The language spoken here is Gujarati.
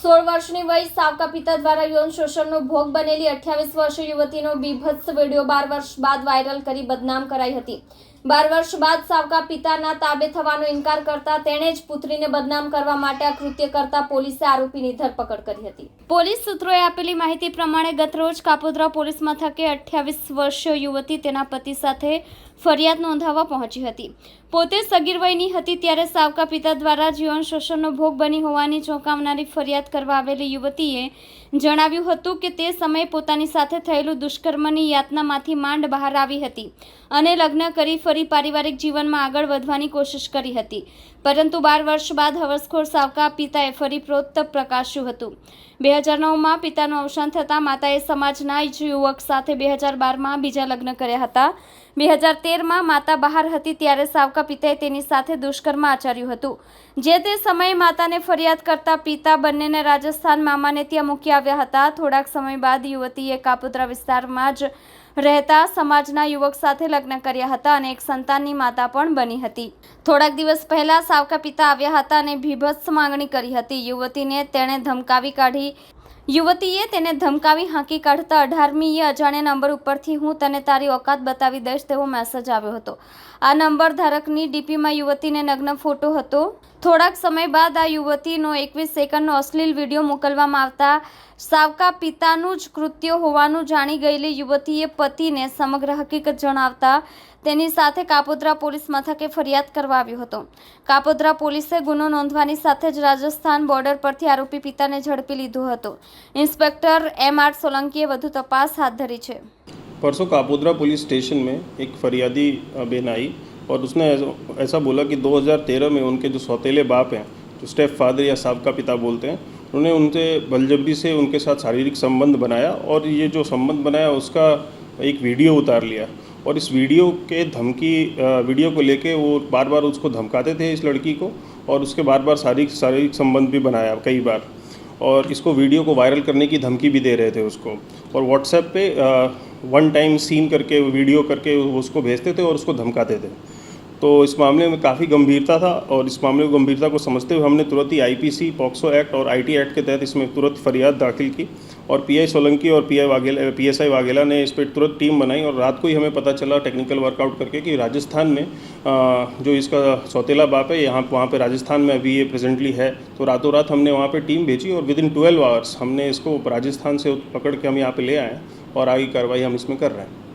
16 વર્ષની વય સાવકા પિતા દ્વારા યૌન શોષણનો ભોગ બનેલી 28 વર્ષીય યુવતીનો બીભત્સ વિડીયો 12 વર્ષ બાદ વાયરલ કરી બદનામ કરાઈ હતી। 12 વર્ષ બાદ સાવકા પિતાના તાબે થવાનો ઇનકાર કરતા તેણે જ પુત્રીને બદનામ કરવા માટે આ કૃત્ય કરતા પોલીસે આરોપીની ધરપકડ કરી હતી। પોલીસ સૂત્રોએ આપેલી માહિતી પ્રમાણે ગતરોજ કાપોદ્રા પોલીસ મથકે 28 વર્ષીય યુવતી તેના પતિ સાથે ફરિયાદ નોંધાવવા પહોંચી હતી। પોતે સગીર વયની હતી ત્યારે સાવકા પિતા દ્વારા યૌન શોષણનો ભોગ બની હોવાની ચોંકાવનારી ફરિયાદ કરવા આવેલી યુવતીએ જણાવ્યું હતું કે તે સમયે પોતાની સાથે થયેલું દુષ્કર્મની યાતનામાંથી માંડ બહાર આવી હતી અને લગ્ન કરી ફરી પારિવારિક જીવનમાં આગળ વધવાની કોશિશ કરી હતી, પરંતુ 12 વર્ષ બાદ હવસખોર સાવકા પિતાએ ફરી પ્રોત પ્રકાશ્યું હતું। 2009માં પિતાનું અવસાન થતાં માતાએ સમાજના જ યુવક સાથે 2012માં બીજા લગ્ન કર્યા હતા। 2013માં માતા બહાર હતી ત્યારે સાવકા પિતાએ તેની સાથે દુષ્કર્મ આચર્યું હતું। જે તે સમયે માતાને ફરિયાદ કરતા પિતા બંનેને રાજસ્થાન મામાને ત્યાં મૂકી આવ્યા હતા। થોડાક સમય બાદ યુવતીએ કાપોદ્રા વિસ્તારમાં જ રહેતા સમાજના યુવક સાથે લગ્ન કર્યા હતા અને એક સંતાનની માતા પણ બની હતી। થોડાક દિવસ પહેલા સાવકા પિતા આવ્યા હતા અને ભીભત્સ માંગણી કરી હતી। યુવતીએ તેને ધમકાવી હાંકી કાઢતા 18મીએ અજાણ્યા નંબર ઉપરથી હું તને તારી ઓકાત બતાવી દઈશ તેવો મેસેજ આવ્યો હતો। આ નંબર ધારકની ડીપીમાં યુવતીને નગ્ન ફોટો હતો। થોડાક સમય બાદ આ યુવતીનો 21 સેકન્ડનો અશ્લીલ વિડીયો મોકલવામાં આવતા સાવકા પિતાનું જ કૃત્ય હોવાનું જાણી ગયેલી યુવતીએ પતિને સમગ્ર હકીકત જણાવતા તેની સાથે કાપોદ્રા પોલીસ મથકે ફરિયાદ કરવા આવ્યો હતો। કાપોદ્રા પોલીસે ગુનો નોંધવાની સાથે જ રાજસ્થાન બોર્ડર પરથી આરોપી પિતાને ઝડપી લીધો હતો। Inspector M.R. સોલંકીએ વધુ તપાસ હાથ ધરી છે। परसों कापोद्रा पुलिस स्टेशन में एक फरियादी बहन आई और उसने ऐसा बोला कि 2013 में उनके जो सौतेले बाप हैं, जो स्टेप फादर या सावका पिता बोलते हैं, उन्होंने उनसे बलजबरी से उनके साथ शारीरिक संबंध बनाया और ये जो संबंध बनाया उसका एक वीडियो उतार लिया और इस वीडियो के वीडियो को लेके वो बार बार उसको धमकाते थे इस लड़की को और उसके बार बार शारीरिक संबंध भी बनाया कई बार और इसको वीडियो को वायरल करने की धमकी भी दे रहे थे उसको और व्हाट्सएप पे वन टाइम सीन करके वीडियो करके उसको भेजते थे और उसको धमकाते थे। तो इस मामले में काफ़ी गंभीरता था और इस मामले को गंभीरता को समझते हुए हमने तुरंत ही आईपीसी, पॉक्सो एक्ट और आईटी एक्ट के तहत इसमें तुरंत फरियाद दाखिल की और पीआई सोलंकी और पीएसआई वाघेला ने इस पर तुरंत टीम बनाई और रात को ही हमें पता चला टेक्निकल वर्कआउट करके कि राजस्थान में जो इसका सौतेला बाप है वहाँ पे राजस्थान में अभी ये प्रेजेंटली है। तो रातों रात हमने वहाँ पे टीम भेजी और विद इन 12 आवर्स हमने इसको राजस्थान से पकड़ के हम यहाँ पे ले आए और आगे कार्रवाई हम इसमें कर रहे हैं।